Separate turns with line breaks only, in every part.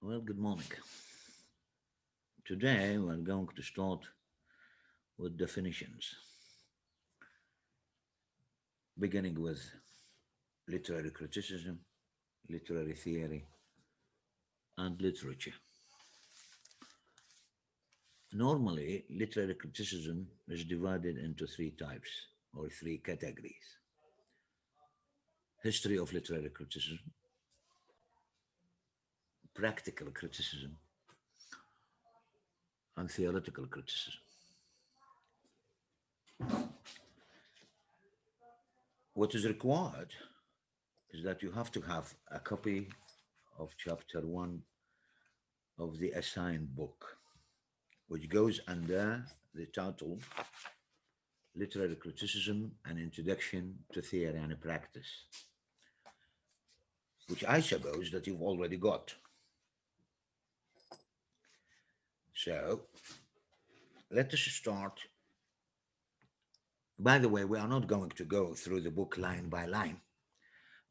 Well, good morning. Today we're going to start with definitions, beginning with literary criticism, literary theory, and literature. Normally, literary criticism is divided into three types or three categories: history of literary criticism, practical criticism, and theoretical criticism. What is required is that you have to have a copy of chapter one of the assigned book, which goes under the title Literary Criticism: An Introduction to Theory and Practice, which I suppose that you've already got. So let us start. By the way, we are not going to go through the book line by line,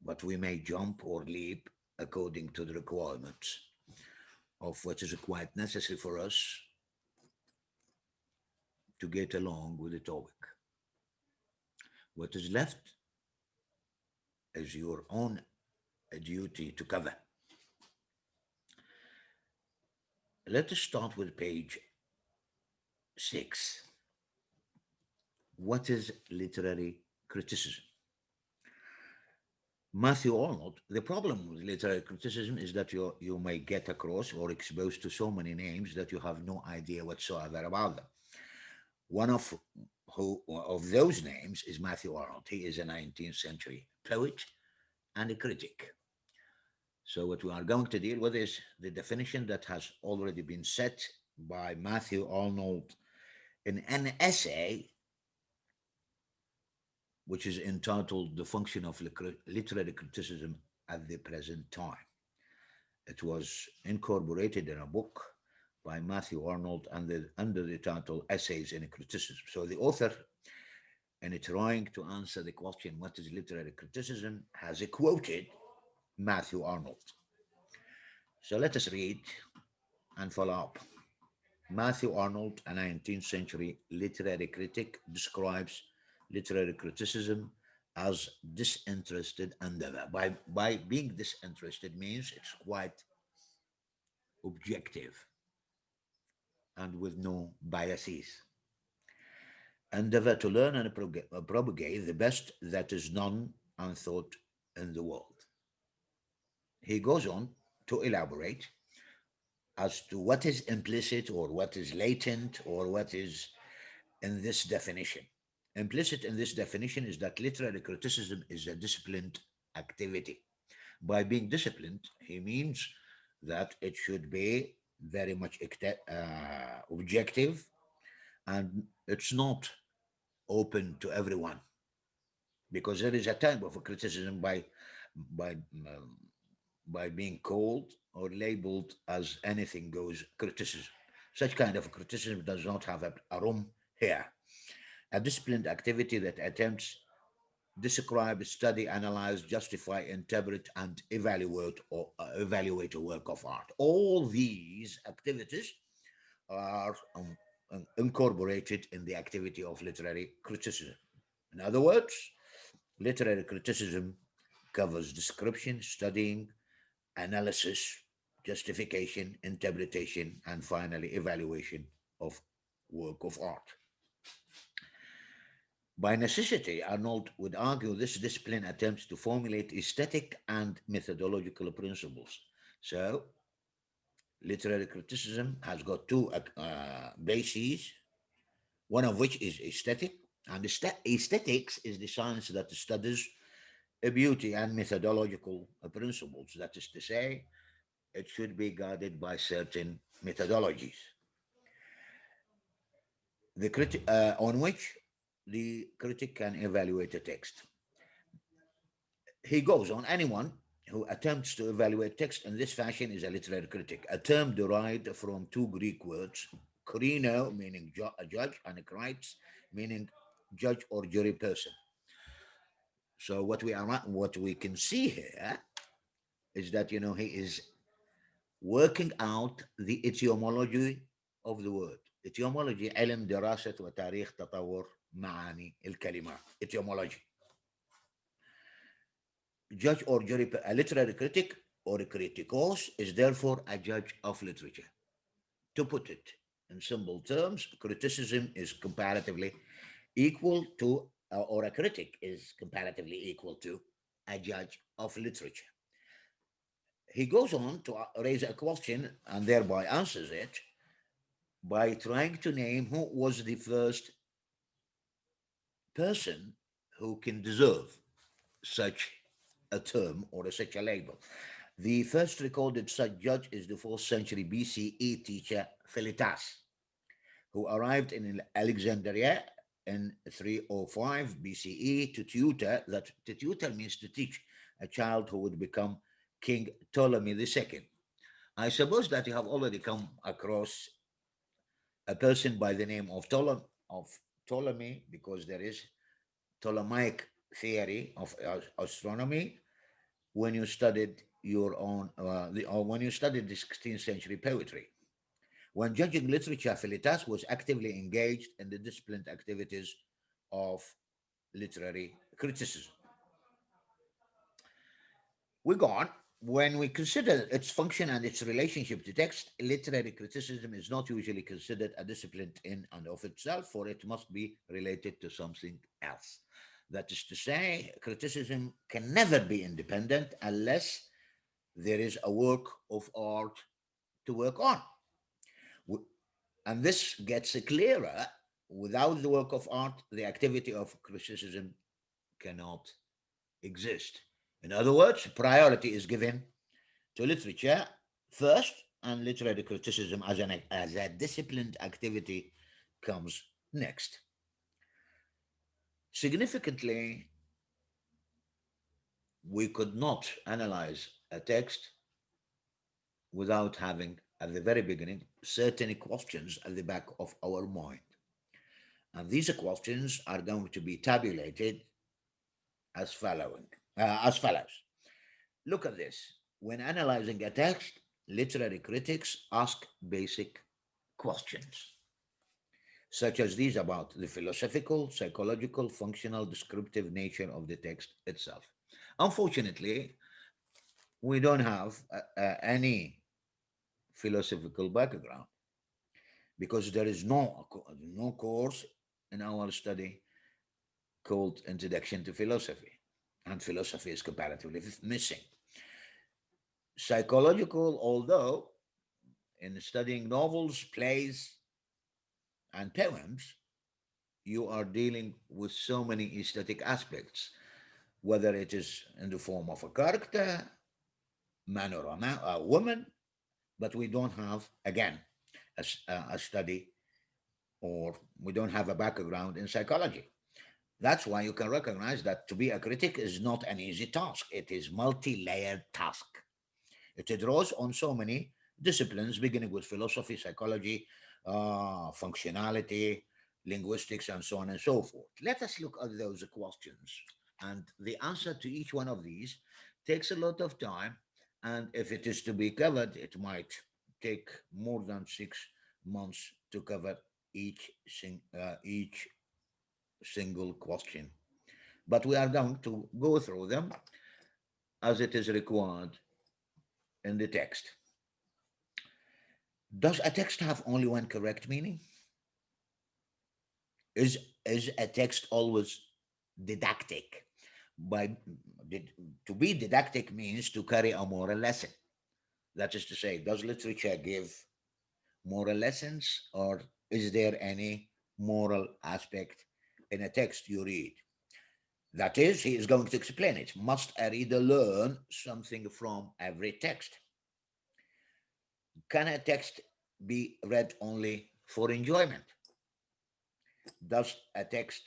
but we may jump or leap according to the requirements of what is quite necessary for us to get along with the topic. What is left is your own duty to cover. Let us start with page 6. What is literary criticism? Matthew Arnold, the problem with literary criticism is that you may get across or exposed to so many names that you have no idea whatsoever about them. One of those names is Matthew Arnold. He is a 19th century poet and a critic. So what we are going to deal with is the definition that has already been set by Matthew Arnold in an essay which is entitled The Function of Literary Criticism at the Present Time. It was incorporated in a book by Matthew Arnold under the title Essays in Criticism. So the author, in trying to answer the question, what is literary criticism, has quoted Matthew Arnold. So let us read and follow up. Matthew Arnold, a 19th century literary critic, describes literary criticism as disinterested endeavor. By being disinterested means it's quite objective and with no biases. Endeavor to learn and propagate the best that is known and thought in the world. He goes on to elaborate as to what is implicit or what is latent or what is in this definition. Implicit in this definition is that literary criticism is a disciplined activity. By being disciplined, he means that it should be very much objective and it's not open to everyone because there is a type of criticism by um, by being called or labeled as anything goes criticism. Such kind of criticism does not have a room here. A disciplined activity that attempts describe, study, analyze, justify, interpret, and evaluate a work of art. All these activities are incorporated in the activity of literary criticism. In other words, literary criticism covers description, studying, analysis, justification, interpretation, and finally evaluation of work of art. By necessity, Arnold would argue this discipline attempts to formulate aesthetic and methodological principles. So, literary criticism has got two bases, one of which is aesthetic, and aesthetics is the science that studies beauty and methodological principles. That is to say, it should be guided by certain methodologies on which the critic can evaluate a text. He goes on, anyone who attempts to evaluate text in this fashion is a literary critic, a term derived from two Greek words, krino, meaning a judge, and krites, meaning judge or jury person. So what we can see here is that he is working out the etymology of the word. Etymology علم دراسة وتاريخ تطور معاني الكلمات. Etymology. Judge or jury, a literary critic or a criticos is therefore a judge of literature. To put it in simple terms, criticism is comparatively equal to, or a critic is comparatively equal to, a judge of literature. He goes on to raise a question and thereby answers it by trying to name who was the first person who can deserve such a term or such a label. The first recorded such judge is the 4th century BCE teacher Philetas, who arrived in Alexandria in 305 BCE to tutor means to teach a child who would become King Ptolemy II. I suppose that you have already come across a person by the name of Ptolemy, because there is Ptolemaic theory of astronomy when you studied or when you studied the 16th century poetry. When judging literature, Philetas was actively engaged in the disciplined activities of literary criticism. We go on. When we consider its function and its relationship to text, literary criticism is not usually considered a discipline in and of itself, for it must be related to something else. That is to say, criticism can never be independent unless there is a work of art to work on. And this gets clearer. Without the work of art, the activity of criticism cannot exist. In other words, priority is given to literature first, and literary criticism as a disciplined activity comes next. Significantly, we could not analyze a text without having, at the very beginning, certain questions at the back of our mind. And these questions are going to be tabulated as as follows. Look at this. When analyzing a text, literary critics ask basic questions, such as these about the philosophical, psychological, functional, descriptive nature of the text itself. Unfortunately, we don't have any philosophical background because there is no course in our study called Introduction to Philosophy, and philosophy is comparatively missing. Psychological, although in studying novels, plays, and poems, you are dealing with so many aesthetic aspects, whether it is in the form of a character, man or a woman, but we don't have, again, a study, or we don't have a background in psychology. That's why you can recognize that to be a critic is not an easy task. It is multi-layered task. It draws on so many disciplines, beginning with philosophy, psychology, functionality, linguistics, and so on and so forth. Let us look at those questions. And the answer to each one of these takes a lot of time. And if it is to be covered, it might take more than 6 months to cover each single question. But we are going to go through them as it is required in the text. Does a text have only one correct meaning? Is is a text always didactic? By to be didactic means to carry a moral lesson. That is to say, does literature give moral lessons, or is there any moral aspect in a text you read? That is, he is going to explain it. Must a reader learn something from every text? Can a text be read only for enjoyment? Does a text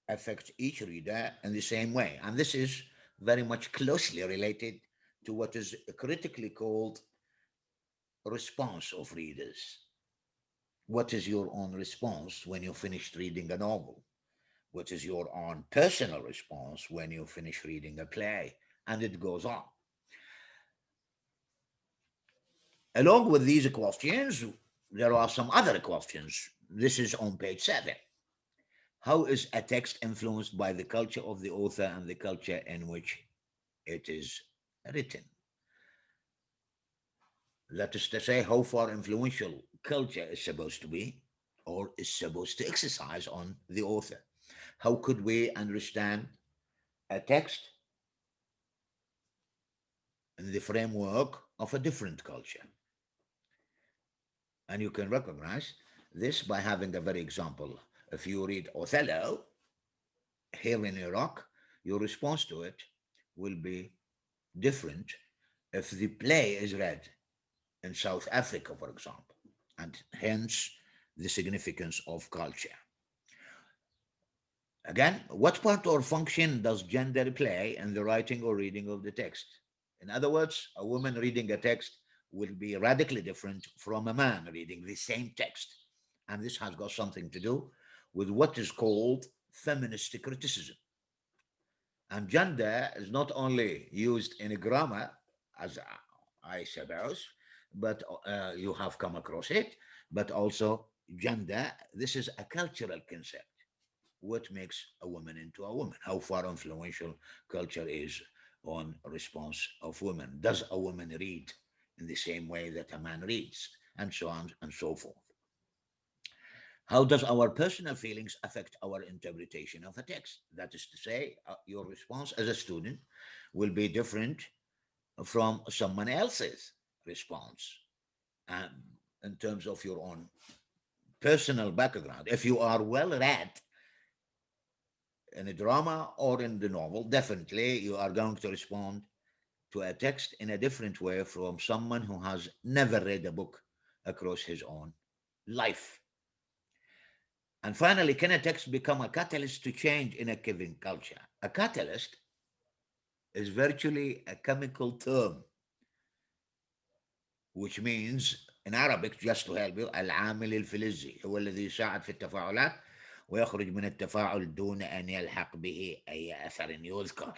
affect each reader in the same way? And this is very much closely related to what is critically called response of readers. What is your own response when you finished reading a novel? What is your own personal response when you finish reading a play? And it goes on. Along with these questions, there are some other questions. This is on page 7. How is a text influenced by the culture of the author and the culture in which it is written? That is to say, how far influential culture is supposed to be or is supposed to exercise on the author. How could we understand a text in the framework of a different culture? And you can recognize this by having a very example. If you read Othello here in Iraq, your response to it will be different if the play is read in South Africa, for example, and hence the significance of culture. Again, what part or function does gender play in the writing or reading of the text? In other words, a woman reading a text will be radically different from a man reading the same text. And this has got something to do with what is called feminist criticism. And gender is not only used in grammar, as I suppose, but you have come across it, but also gender, this is a cultural concept. What makes a woman into a woman? How far influential culture is on response of women? Does a woman read in the same way that a man reads? And so on and so forth. How does our personal feelings affect our interpretation of a text? That is to say, your response as a student will be different from someone else's response um, in terms of your own personal background. If you are well read in a drama or in the novel, definitely you are going to respond to a text in a different way from someone who has never read a book across his own life. And finally, can a text become a catalyst to change in a given culture? A catalyst is virtually a chemical term, which means in Arabic, just to help you, العامل الفلزي هو الذي يساعد في التفاعلات ويخرج من التفاعل دون أن يلحق به أي أثر يذكر.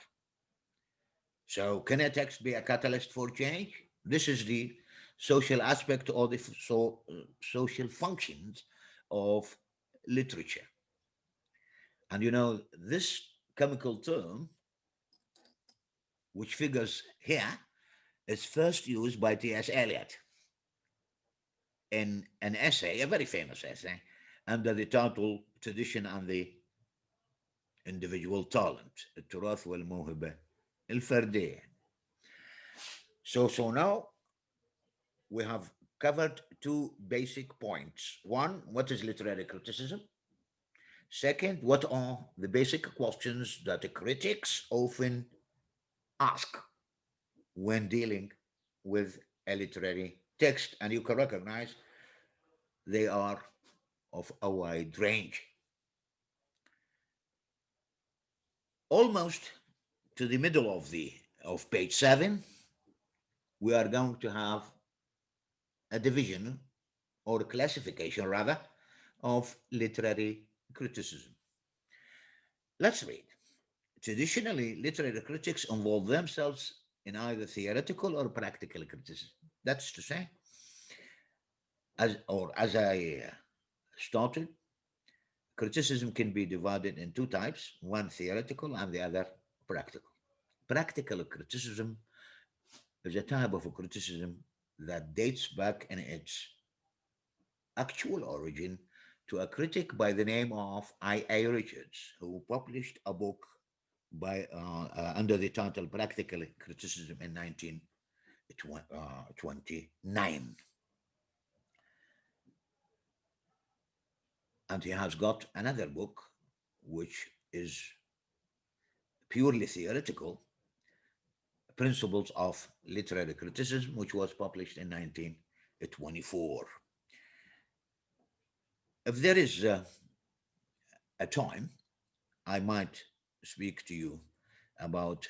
So, can a text be a catalyst for change? This is the social aspect or the social functions of literature. And you know, this chemical term, which figures here, is first used by T.S. Eliot in an essay, a very famous essay, under the title Tradition and the Individual Talent, التراث والموهبة الفردية. So now we have covered two basic points. One, what is literary criticism? Second, what are the basic questions that the critics often ask when dealing with a literary text? And you can recognize they are of a wide range. Almost to the middle of page 7, we are going to have a division or classification rather of literary criticism. Let's read. Traditionally, literary critics involve themselves in either theoretical or practical criticism. That's to say, as I started, criticism can be divided in two types, one theoretical and the other practical. Practical criticism is a type of criticism that dates back in its actual origin to a critic by the name of I.A. Richards, who published a book under the title Practical Criticism in 1929. And he has got another book which is purely theoretical, Principles of Literary Criticism, which was published in 1924. If there is a time, I might speak to you about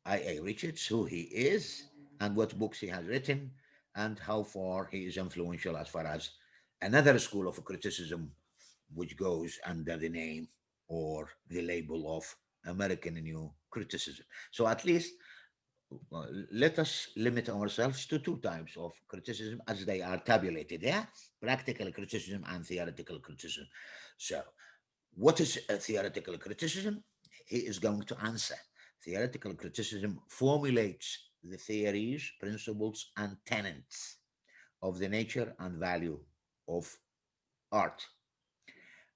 I.A. Richards, who he is, and what books he has written, and how far he is influential as far as another school of criticism, which goes under the name or the label of American New Criticism. So at least let us limit ourselves to two types of criticism as they are tabulated. Yeah, practical criticism and theoretical criticism. So, what is a theoretical criticism? He is going to answer. Theoretical criticism formulates the theories, principles, and tenets of the nature and value of art.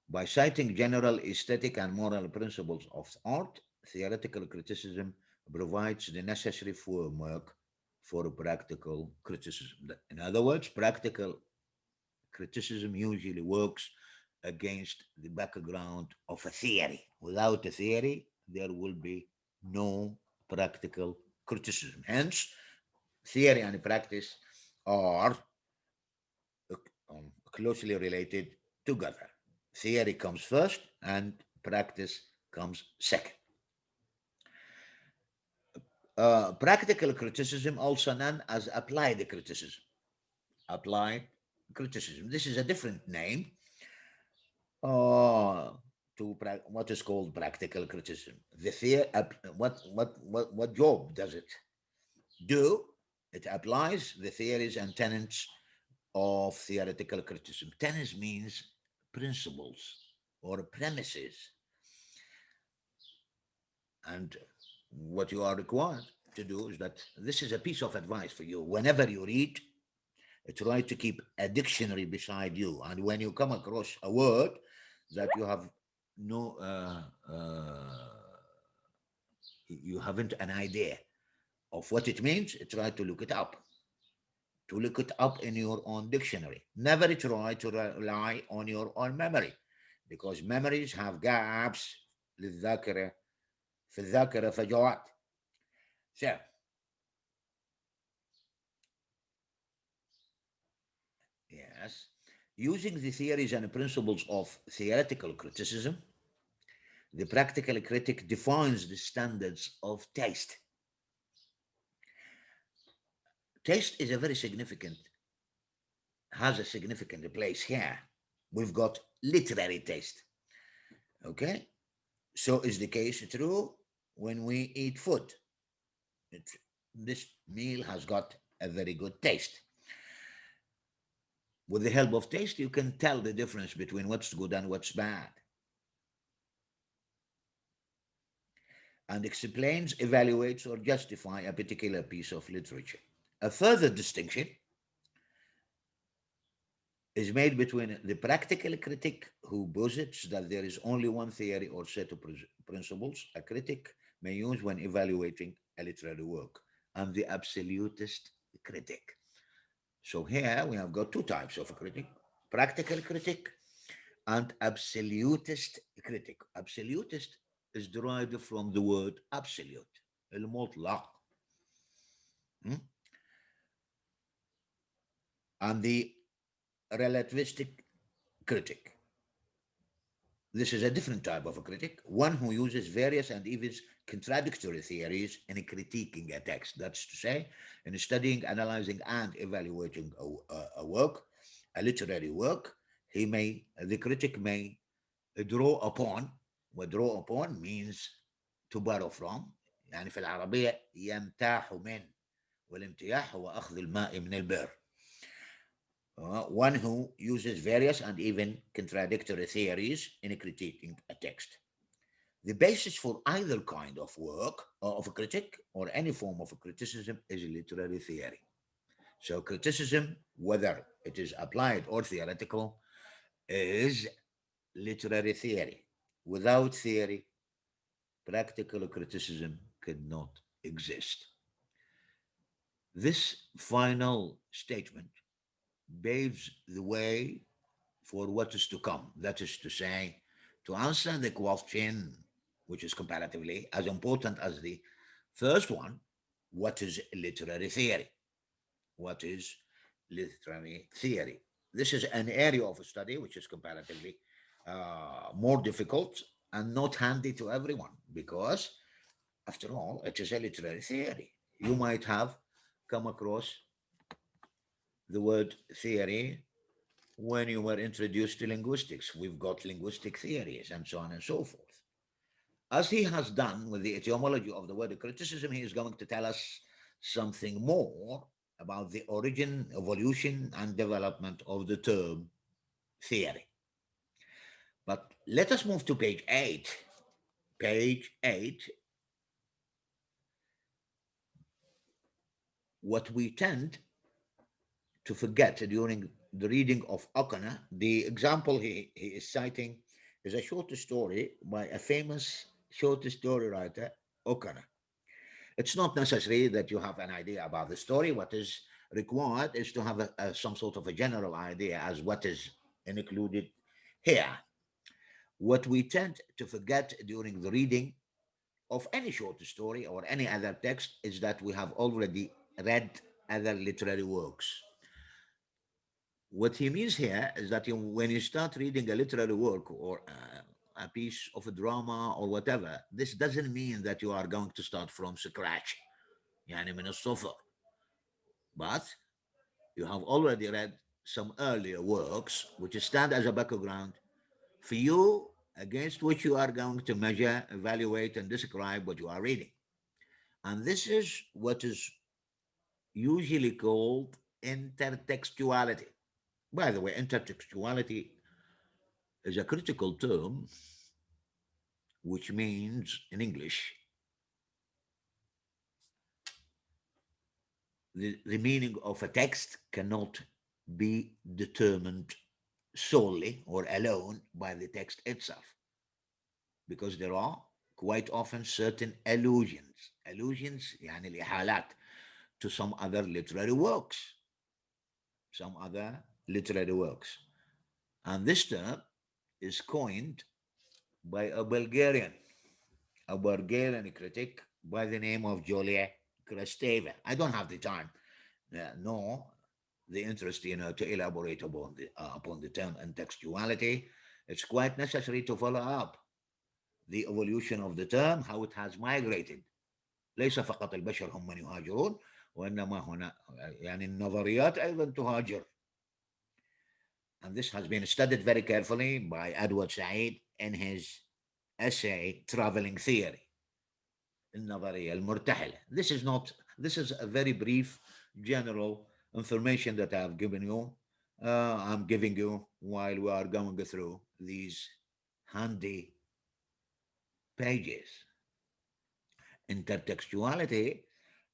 By citing general aesthetic and moral principles of art, theoretical criticism provides the necessary framework for practical criticism. In other words, practical criticism usually works against the background of a theory. Without a theory, there will be no practical criticism. Hence, theory and practice are closely related together. Theory comes first and practice comes second. Practical criticism, also known as applied criticism. Applied criticism. This is a different name uh, to what is called practical criticism. What job does it do? It applies the theories and tenets of theoretical criticism. Tenets means principles or premises, and what you are required to do is that this is a piece of advice for you. Whenever you read, try to keep a dictionary beside you. And when you come across a word that you have no, you haven't an idea of what it means, try to look it up. To look it up in your own dictionary. Never try to rely on your own memory because memories have gaps. للذاكرة في الذاكرة فجوات. So, yes, using the theories and principles of theoretical criticism, the practical critic defines the standards of taste. Taste is a very significant, has a significant place here. We've got literary taste. Okay? So is the case true when we eat food. It, this meal has got a very good taste. With the help of taste, you can tell the difference between what's good and what's bad, and explains, evaluates, or justify a particular piece of literature. A further distinction is made between the practical critic who posits that there is only one theory or set of principles a critic may use when evaluating a literary work, and the absolutist critic. So here we have got two types of critic: practical critic and absolutist critic. Absolutist is derived from the word absolute, المطلق. Hmm? And the relativistic critic. This is a different type of a critic, one who uses various and even contradictory theories in critiquing a text. That's to say, in studying, analyzing, and evaluating a work, a literary work, the critic may draw upon. وdraw upon means to borrow from. يعني في العربية يمتاح من، والامتياح هو أخذ الماء من البئر. One who uses various and even contradictory theories in critiquing a text. The basis for either kind of work of a critic or any form of criticism is literary theory. So criticism, whether it is applied or theoretical, is literary theory. Without theory, practical criticism cannot exist. This final statement paves the way for what is to come. That is to say, to answer the question, which is comparatively as important as the first one, what is literary theory? What is literary theory? This is an area of study which is comparatively more difficult and not handy to everyone because, after all, it is a literary theory. You might have come across the word theory when you were introduced to linguistics. We've got linguistic theories and so on and so forth. As he has done with the etymology of the word criticism, he is going to tell us something more about the origin, evolution, and development of the term theory. But let us move to page 8. Page 8, what we tend to forget during the reading of O'Connor, the example he is citing is a short story by a famous short story writer, O'Connor. It's not necessary that you have an idea about the story. What is required is to have some sort of a general idea as what is included here. What we tend to forget during the reading of any short story or any other text is that we have already read other literary works. What he means here is that when you start reading a literary work or a piece of a drama or whatever, this doesn't mean that you are going to start from scratch, يعني من الصفر. But you have already read some earlier works which stand as a background for you against which you are going to measure, evaluate, and describe what you are reading. And this is what is usually called intertextuality. By the way, intertextuality is a critical term which means in English the meaning of a text cannot be determined solely or alone by the text itself, because there are quite often certain allusions يعني الإحالات to some other literary works. And this term is coined by a Bulgarian critic by the name of Julia Kristeva. I don't have the time, nor the interest, to elaborate upon the term and textuality. It's quite necessary to follow up the evolution of the term, how it has migrated. ليس فقط البشر هم من يهاجرون، وإنما هنا يعني النظريات أيضا تهاجر. And this has been studied very carefully by Edward Said in his essay Traveling Theory, النظرية المرتحلة. This is a very brief general information that I'm giving you while we are going through these handy pages. Intertextuality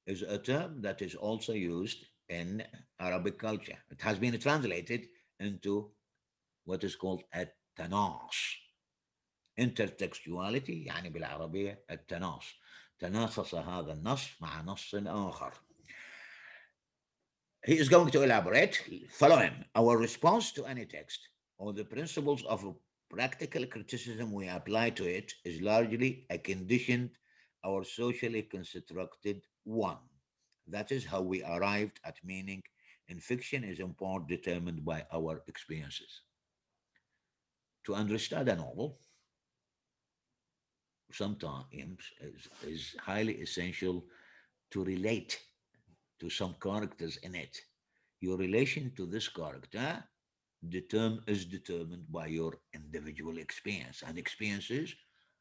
is a term that is also used in Arabic culture. It has been translated into what is called التناص. Intertextuality يعني بالعربية التناص. تناصص هذا النص مع نص آخر. He is going to elaborate. Follow him. Our response to any text or the principles of practical criticism we apply to it is largely a conditioned or socially constructed one. That is how we arrived at meaning in fiction is in part determined by our experiences. To understand a novel, sometimes is highly essential to relate to some characters in it. Your relation to this character is determined by your individual experience, and experiences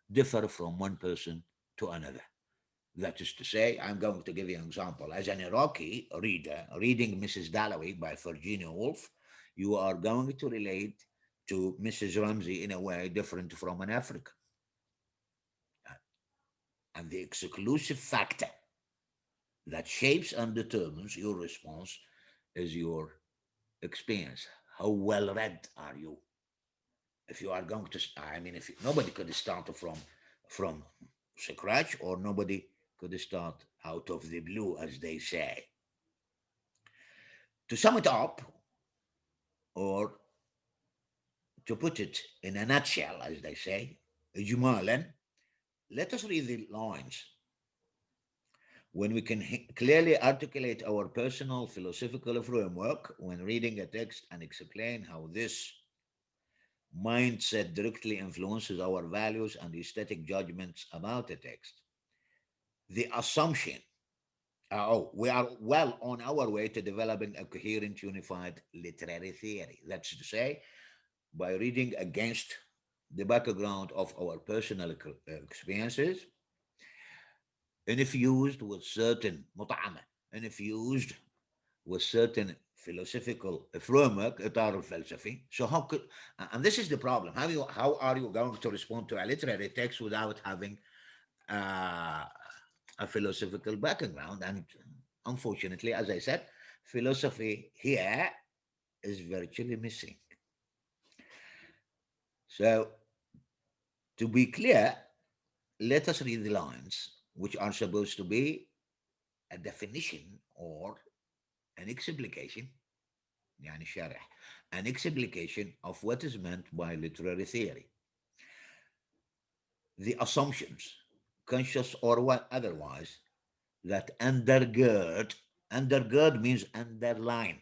differ from one person to another. That is to say, I'm going to give you an example. As an Iraqi reader reading Mrs. Dalloway by Virginia Woolf, you are going to relate to Mrs. Ramsey in a way different from an African. And the exclusive factor that shapes and determines your response is your experience. How well read are you? If you are going to, I mean, if nobody could start from scratch, or nobody could start out of the blue, as they say. To sum it up, or to put it in a nutshell, as they say, إجمالا, let us read the lines. When we can clearly articulate our personal philosophical framework when reading a text and explain how this mindset directly influences our values and aesthetic judgments about the text, the assumption, we are well on our way to developing a coherent, unified literary theory. That's to say, by reading against the background of our personal experiences, infused with certain مطعمة, infused with certain philosophical framework, إطار الفلسفي. So how could, and this is the problem. How are you going to respond to a literary text without having uh, a philosophical background? And unfortunately, as I said, philosophy here is virtually missing. So to be clear, let us read the lines, which are supposed to be a definition or an explication, يعني شرح, an explication of what is meant by literary theory. The assumptions, conscious or otherwise, that undergird means underline,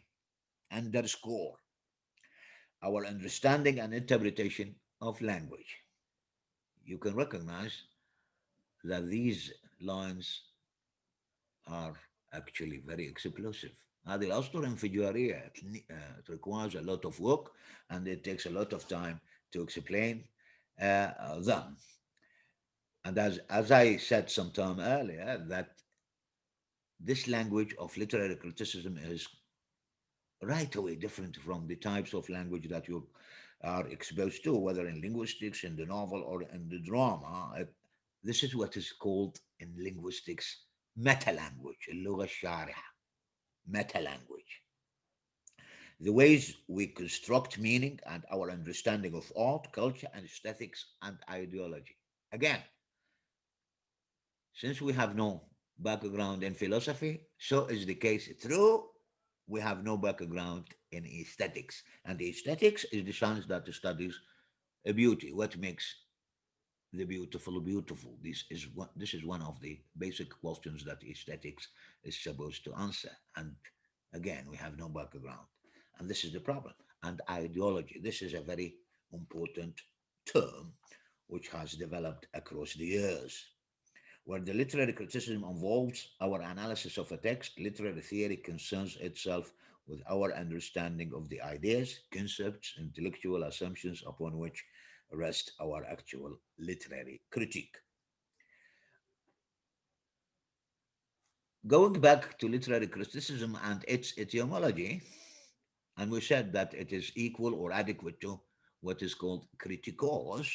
underscore, our understanding and interpretation of language. You can recognize that these lines are actually very explosive. هذه الأسطر انفجارية. It requires a lot of work and it takes a lot of time to explain them. And as I said some time earlier, that this language of literary criticism is right away different from the types of language that you are exposed to, whether in linguistics, in the novel, or in the drama. This is what is called in linguistics meta language, اللغة الشارحة, meta language. The ways we construct meaning and our understanding of art, culture, and aesthetics and ideology. Again, since we have no background in philosophy, so is the case true. We have no background in aesthetics. And aesthetics is the science that studies beauty, what makes the beautiful beautiful. This is one of the basic questions that aesthetics is supposed to answer. And again, we have no background. And this is the problem. And ideology, this is a very important term which has developed across the years. Where the literary criticism involves our analysis of a text, literary theory concerns itself with our understanding of the ideas, concepts, intellectual assumptions upon which rest our actual literary critique. Going back to literary criticism and its etymology, and we said that it is equal or adequate to what is called criticos.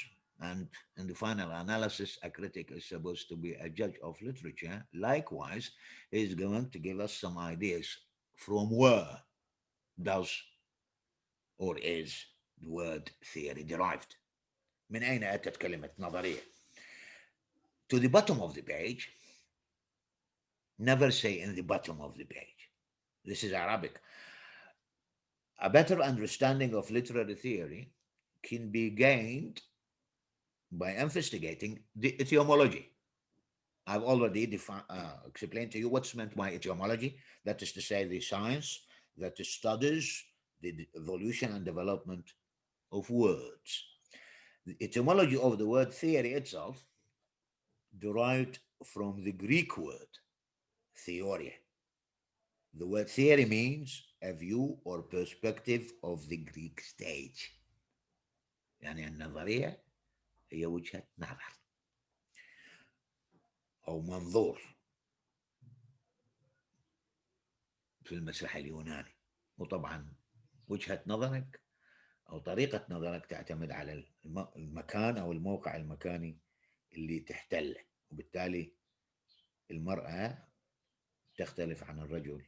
And in the final analysis, a critic is supposed to be a judge of literature. Likewise, he is going to give us some ideas from where does or is the word theory derived. من أين أتت كلمة نظرية? To the bottom of the page, never say in the bottom of the page. This is Arabic. A better understanding of literary theory can be gained by investigating the etymology. I've already explained to you what's meant by etymology. That is to say, the science that studies the evolution and development of words. The etymology of the word theory itself derived from the Greek word theoria. The word theory means a view or perspective of the Greek stage. يعني النظرية هي وجهة نظر أو منظور في المسرح اليوناني. وطبعا وجهة نظرك أو طريقة نظرك تعتمد على المكان أو الموقع المكاني اللي تحتله. وبالتالي المرأة تختلف عن الرجل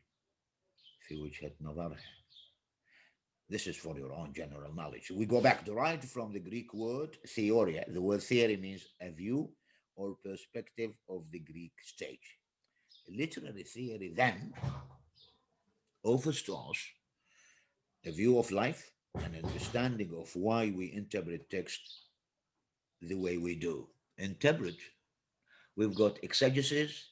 في وجهة نظره. This is for your own general knowledge. We go back derived from the Greek word theoria. The word theory means a view or perspective of the Greek stage. Literary theory then offers to us a view of life, an understanding of why we interpret text the way we do. Interpret, we've got exegesis,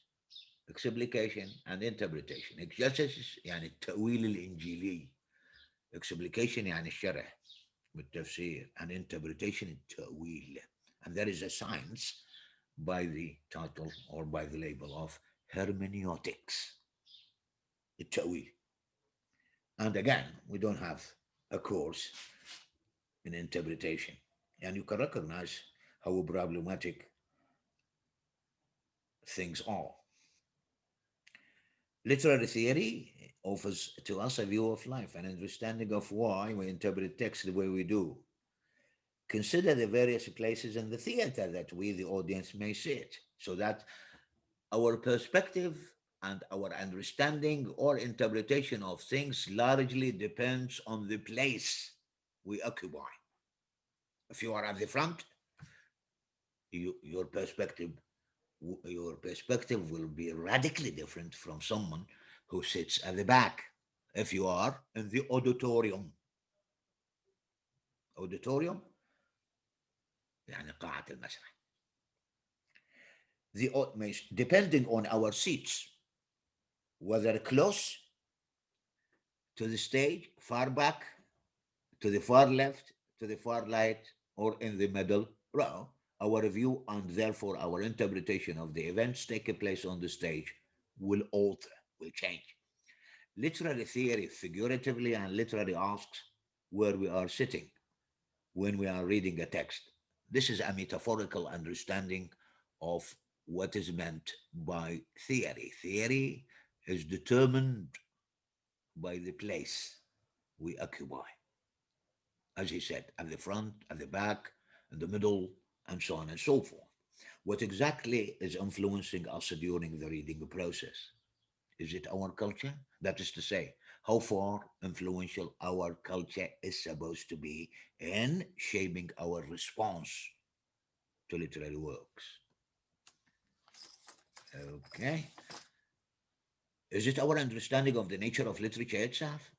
explication, and interpretation. Exegesis يعني التأويل الإنجيلي. Explication يعني الشرح بالتفسير, and interpretation التأويل. And there is a science by the title or by the label of hermeneutics, التأويل. And again, we don't have a course in interpretation. and you can recognize how problematic things are. Literary theory offers to us a view of life, an understanding of why we interpret text the way we do. Consider the various places in the theater that we, the audience, may sit, so that our perspective and our understanding or interpretation of things largely depends on the place we occupy. If you are at the front, your perspective will be radically different from someone who sits at the back. If you are in the auditorium يعني قاعة المسرح, depending on our seats, whether close to the stage, far back, to the far left, to the far right, or in the middle row, our view and therefore our interpretation of the events taking place on the stage will alter, will change. Literary theory figuratively and literally asks where we are sitting when we are reading a text. This is a metaphorical understanding of what is meant by theory. Theory is determined by the place we occupy, as he said, at the front, at the back, in the middle, and so on and so forth. What exactly is influencing us during the reading process? Is it our culture? That is to say, how far influential our culture is supposed to be in shaping our response to literary works. Okay. Is it our understanding of the nature of literature itself?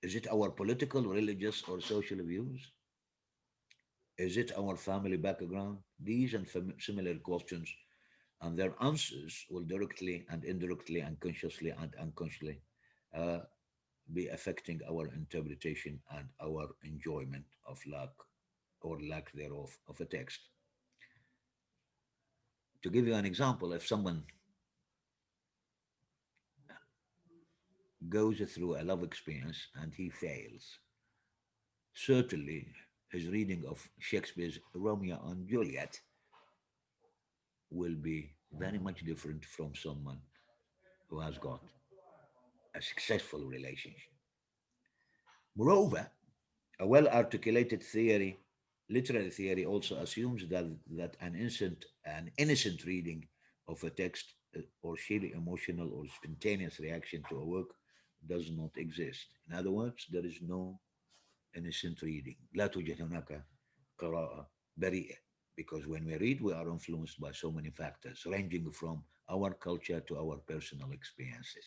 Is it our political, religious, or social views? Is it our family background? These and similar questions and their answers will directly and indirectly and consciously and unconsciously uh, be affecting our interpretation and our enjoyment of lack or lack thereof of a text. To give you an example, if someone goes through a love experience and he fails, certainly his reading of Shakespeare's Romeo and Juliet will be very much different from someone who has got a successful relationship. Moreover, a well articulated theory, literary theory, also assumes that an innocent reading of a text or sheer emotional or spontaneous reaction to a work does not exist. In other words, there is no innocent reading. لا توجد هناك قراءة بريئة. Because when we read, we are influenced by so many factors, ranging from our culture to our personal experiences.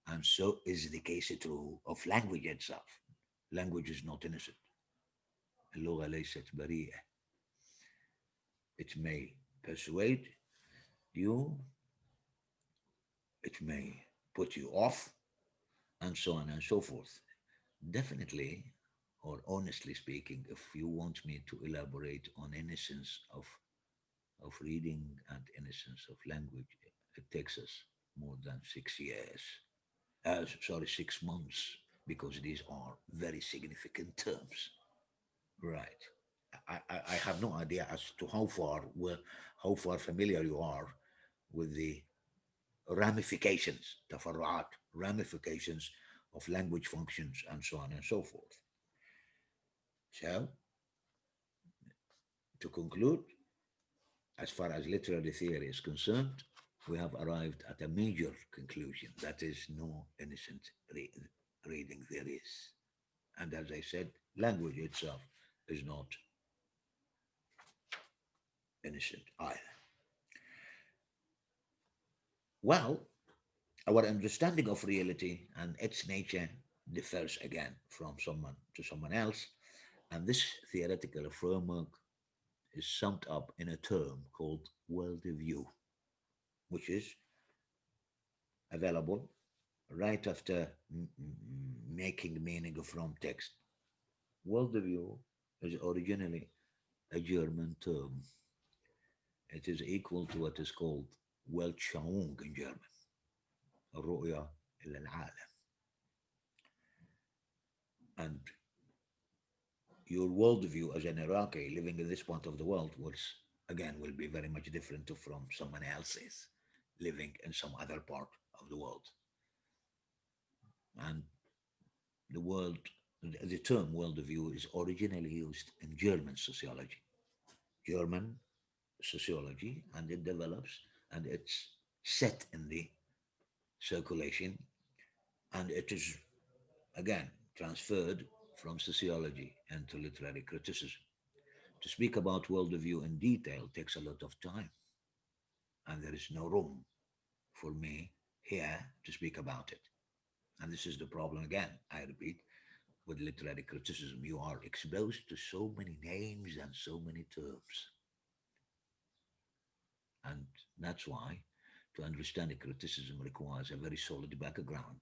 And so is the case true of language itself. Language is not innocent. اللغة ليست بريئة. It may persuade you, it may put you off, and so on and so forth. Definitely, or honestly speaking, if you want me to elaborate on innocence of reading and innocence of language, it takes us more than 6 years. Sorry, 6 months, because these are very significant terms. Right. I have no idea as to how far familiar you are with the ramifications, تفرعات, ramifications of language functions and so on and so forth. So, to conclude, as far as literary theory is concerned, we have arrived at a major conclusion. That is, no innocent reading there is. And as I said, language itself is not innocent either. Well, our understanding of reality and its nature differs again from someone to someone else, and this theoretical framework is summed up in a term called worldview, which is available right after making meaning from text. Worldview is originally a German term. It is equal to what is called Weltschauung in German, الرؤية إلى العالم. And your worldview as an Iraqi living in this part of the world again, will be very much different from someone else's living in some other part of the world. And the world, the term worldview is originally used in German sociology. German sociology, and it develops and it's set in the circulation, and it is again transferred from sociology into literary criticism. To speak about worldview in detail takes a lot of time, and there is no room for me here to speak about it. And this is the problem again, I repeat, with literary criticism. You are exposed to so many names and so many terms. And that's why to understand a criticism requires a very solid background,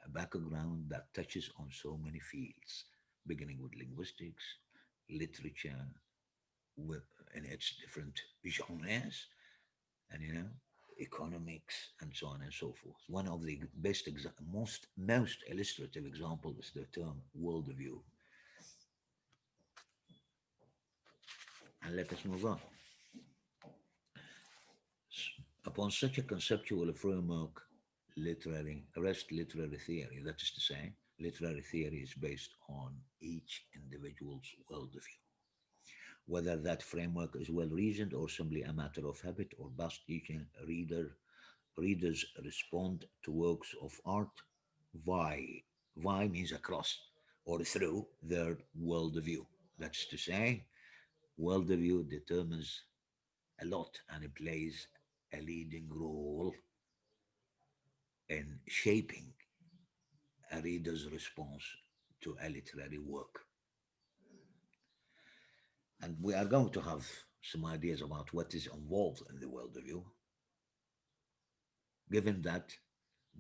a background that touches on so many fields, beginning with linguistics, literature, with, in its different genres, and economics, and so on and so forth. One of the most illustrative examples is the term worldview. And let us move on. Upon such a conceptual framework, literary theory, that is to say, literary theory is based on each individual's worldview. Whether that framework is well reasoned or simply a matter of habit or past teaching, readers respond to works of art via means across or through their worldview. That's to say, worldview determines a lot and it plays a leading role in shaping a reader's response to a literary work. And we are going to have some ideas about what is involved in the worldview, given that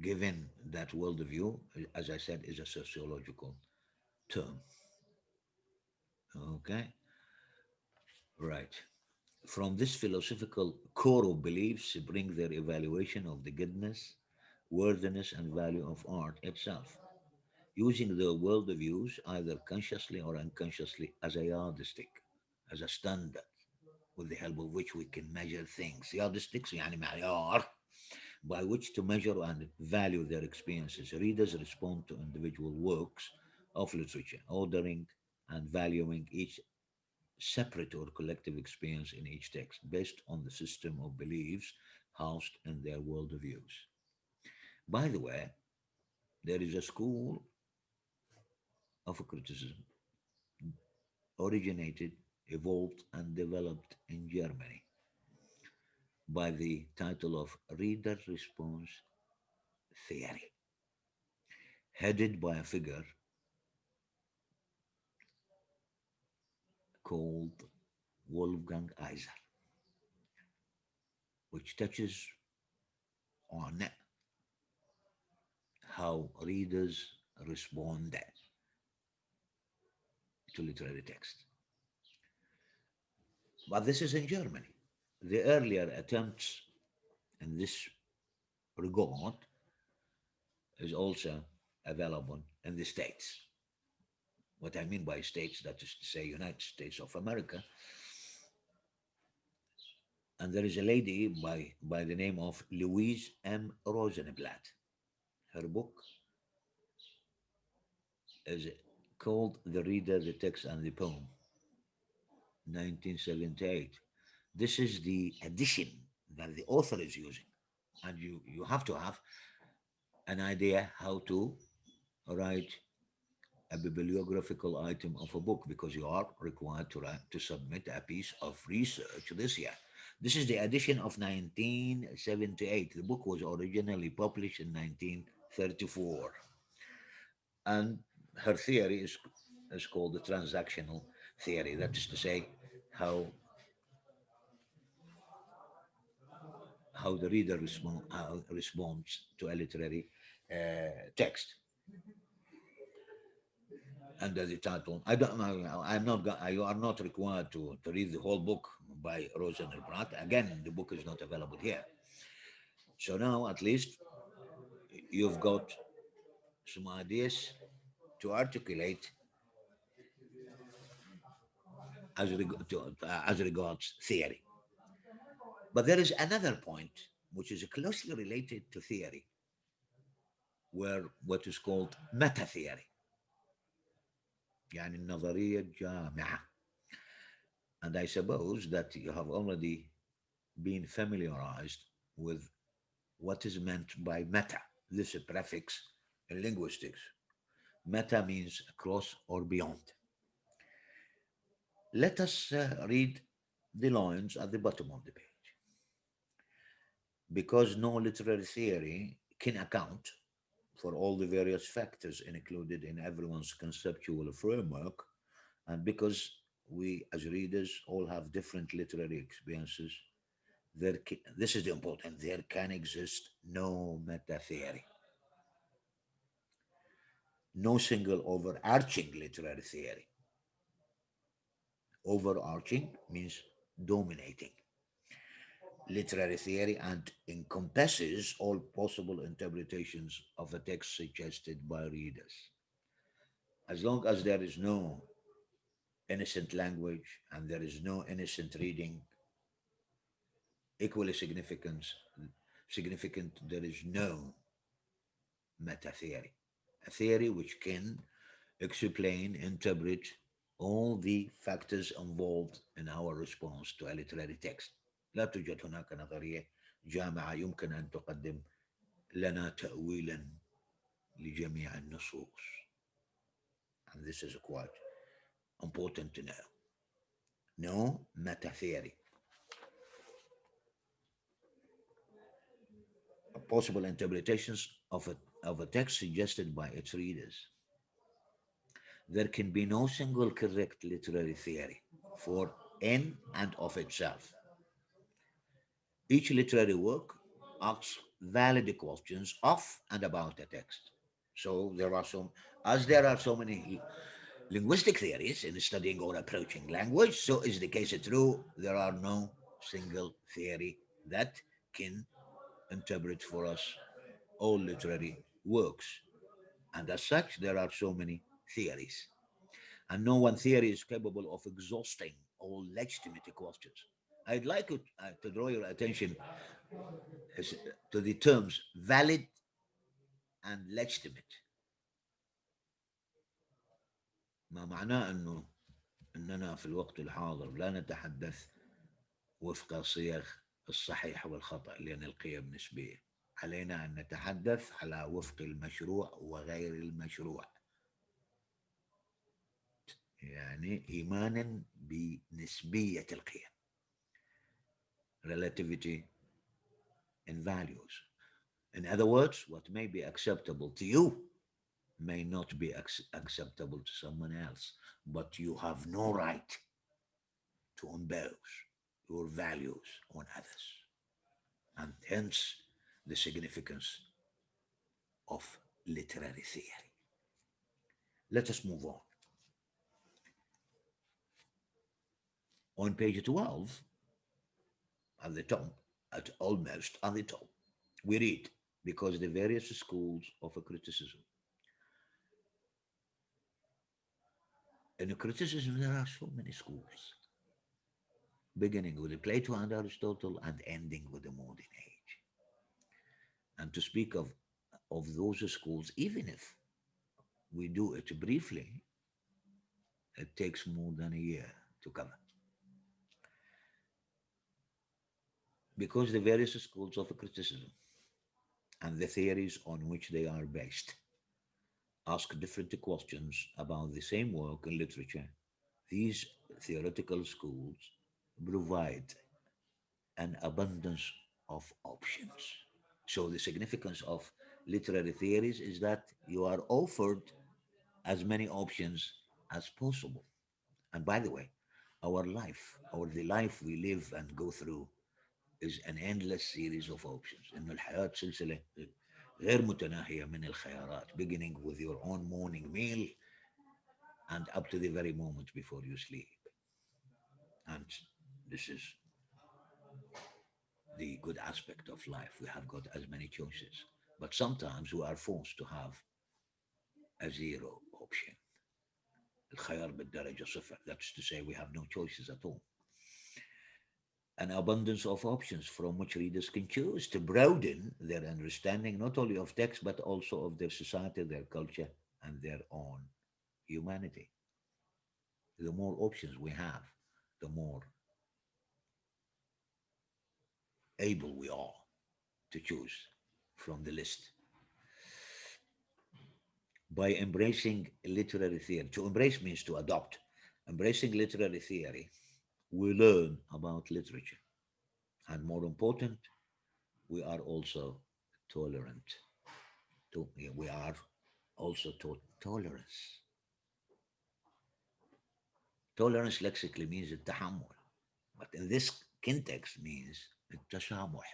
given that worldview, as I said, is a sociological term. Okay, right. From this philosophical core of beliefs bring their evaluation of the goodness, worthiness, and value of art itself, using their worldviews either consciously or unconsciously as a yardstick, as a standard, with the help of which we can measure things. Yardsticks يعني معيار by which to measure and value their experiences. Readers respond to individual works of literature, ordering and valuing each separate or collective experience in each text based on the system of beliefs housed in their worldviews. By the way, there is a school of criticism originated, evolved, and developed in Germany by the title of Reader Response Theory, headed by a figure called Wolfgang Iser, which touches on how readers respond to literary text. But this is in Germany. The earlier attempts in this regard is also available in the States. What I mean by states, that is to say, United States of America. And there is a lady by the name of Louise M. Rosenblatt. Her book is called The Reader, the Text, and the Poem, 1978. This is the edition that the author is using. And you have to have an idea how to write a bibliographical item of a book because you are required to submit a piece of research this year. This is the edition of 1978. The book was originally published in 1934. And her theory is called the transactional theory. That is to say, how how the reader responds to a literary text under the title. I don't know. I'm not. You are not required to read the whole book by Rosenblatt. Again, the book is not available here. So now, at least, you've got some ideas to articulate as regards theory. But there is another point which is closely related to theory, where what is called meta theory, يعني النظرية الجامعة. And I suppose that you have already been familiarized with what is meant by meta, this prefix in linguistics. Meta means across or beyond. Let us read the lines at the bottom of the page. Because no literary theory can account for all the various factors included in everyone's conceptual framework, and because we as readers all have different literary experiences, this is the important, there can exist no meta theory, no single overarching literary theory. Overarching means dominating literary theory and encompasses all possible interpretations of a text suggested by readers. As long as there is no innocent language and there is no innocent reading, equally significant, there is no meta theory, a theory which can explain, interpret all the factors involved in our response to a literary text. لا توجد هناك نظرية جامعة يمكن أن تقدم لنا تأويلا لجميع النصوص. And this is quite important to know. No meta theory. Possible interpretations of a text suggested by its readers. There can be no single correct literary theory for in and of itself. Each literary work asks valid questions of and about a text. So there are so many linguistic theories in studying or approaching language, so is the case true. There are no single theory that can interpret for us all literary works. And as such, there are so many theories. And no one theory is capable of exhausting all legitimate questions. I'd like to draw your attention as- to the terms valid and legitimate. ما معناه أننا في الوقت الحاضر لا نتحدث وفق صيغ الصحيح والخطأ، لأن القيم نسبية. علينا أن نتحدث على وفق المشروع وغير المشروع، يعني إيمانا بنسبية القيم، relativity in values. In other words, what may be acceptable to you may not be acceptable to someone else, but you have no right to impose your values on others, and hence the significance of literary theory. Let us move on. On page 12, at the top, at almost at the top, we read, because the various schools of a criticism. In criticism, there are so many schools, beginning with Plato and Aristotle and ending with the modern age. And to speak of those schools, even if we do it briefly, it takes more than a year to cover. Because the various schools of criticism and the theories on which they are based ask different questions about the same work in literature, these theoretical schools provide an abundance of options. So, the significance of literary theories is that you are offered as many options as possible. And by the way, our life, or the life we live and go through, is an endless series of options. إنه الحياة سلسلة غير متناهية من الخيارات, beginning with your own morning meal and up to the very moment before you sleep. And this is the good aspect of life. We have got as many choices, but sometimes we are forced to have a zero option. الخيار بالدرجة صفر. That's to say we have no choices at all. An abundance of options from which readers can choose to broaden their understanding not only of text but also of their society, their culture, and their own humanity. The more options we have, the more able we are to choose from the list. By embracing literary theory, to embrace means to adopt. Embracing literary theory, we learn about literature. And more important, we are also tolerant. We are also taught tolerance. Tolerance lexically means التحمل, but in this context means التسامح.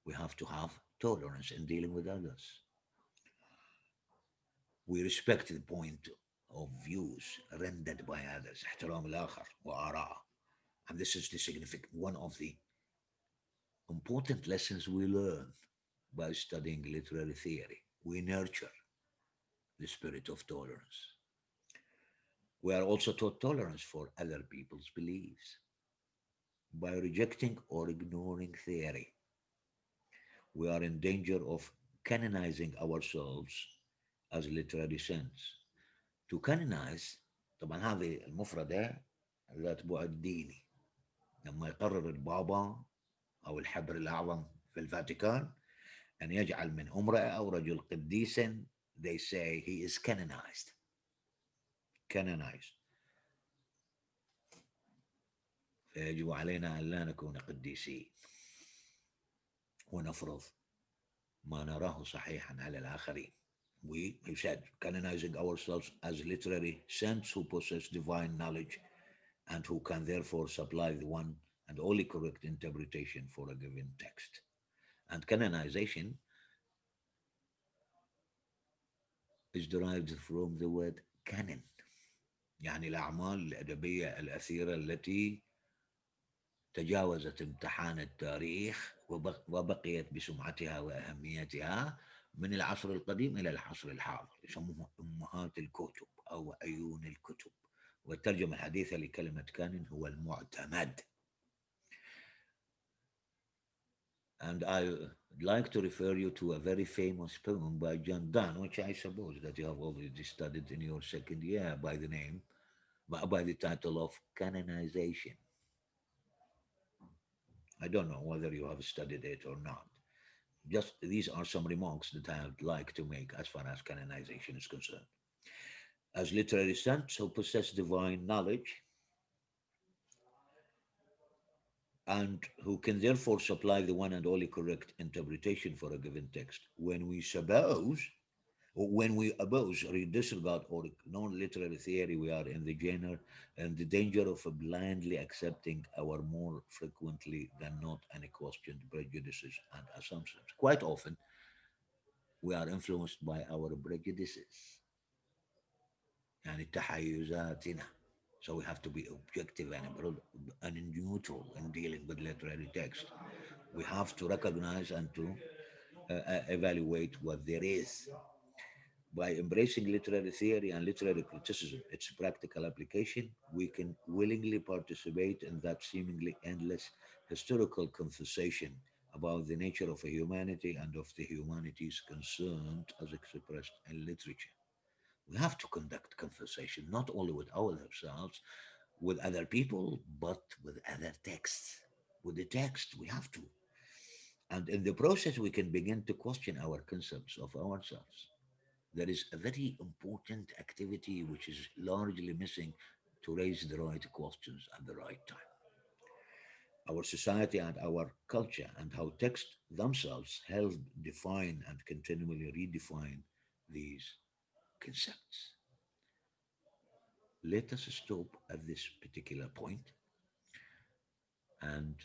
We have to have tolerance in dealing with others. We respect the point of views rendered by others. احترام الآخر وآراءه. And this is the significant one of the important lessons we learn by studying literary theory. We nurture the spirit of tolerance. We are also taught tolerance for other people's beliefs. By rejecting or ignoring theory, we are in danger of canonizing ourselves as literary saints. To canonize طبعا هذه المفردة ذات بعد ديني. لما يقرر البابا أو الحبر الأعظم في الفاتيكان أن يجعل من امرأة أو رجل قديسا, they say he is canonized. Canonized. فيجب علينا أن لا نكون قديسين ونفرض ما نراه صحيحا على الآخرين. We, he said, canonizing ourselves as literary saints who possess divine knowledge and who can therefore supply the one and only correct interpretation for a given text. And canonization is derived from the word canon, يعني الأعمال الأدبية الأثيرة التي تجاوزت امتحان التاريخ وبقيت بسمعتها وأهميتها من العصر القديم إلى العصر الحاضر. يسموها أمهات الكتب أو عيون الكتب. والترجمة الحديثة لكلمة كانون هو المعتمد. And I'd like to refer you to a very famous poem by John Donne, which I suppose that you have already studied in your second year by the name, by the title of Canonization. I don't know whether you have studied it or not. Just these are some remarks that I'd like to make as far as canonization is concerned. As literary saints who possess divine knowledge and who can therefore supply the one and only correct interpretation for a given text, when we oppose or disregard or ignore literary theory, we are in the genre and the danger of blindly accepting our more frequently than not unquestioned prejudices and assumptions. Quite often, we are influenced by our prejudices يعني تحيزاتنا. So we have to be objective and neutral in dealing with literary text. We have to recognize and to evaluate what there is. By embracing literary theory and literary criticism, its practical application, we can willingly participate in that seemingly endless historical conversation about the nature of a humanity and of the humanities concerned as expressed in literature. We have to conduct conversation not only with ourselves, with other people, but with other texts. With the text, we have to. And in the process, we can begin to question our concepts of ourselves. There is a very important activity which is largely missing to raise the right questions at the right time. Our society and our culture and how texts themselves help define and continually redefine these concepts. Let us stop at this particular point and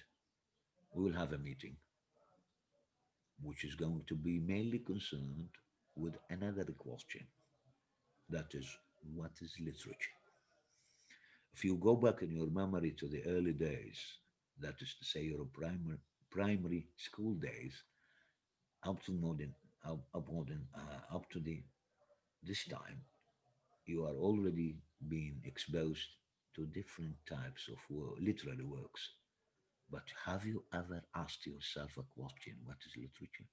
we will have a meeting which is going to be mainly concerned with another question, that is, what is literature? If you go back in your memory to the early days, that is to say your primary school days, up to modern, up to the this time, you are already been exposed to different types of literary works. But have you ever asked yourself a question: what is literature?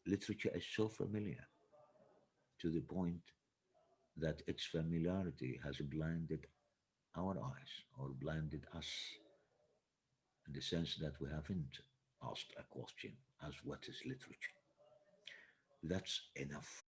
Literature is so familiar to the point that its familiarity has blinded our eyes or blinded us in the sense that we haven't asked a question as what is literature. That's enough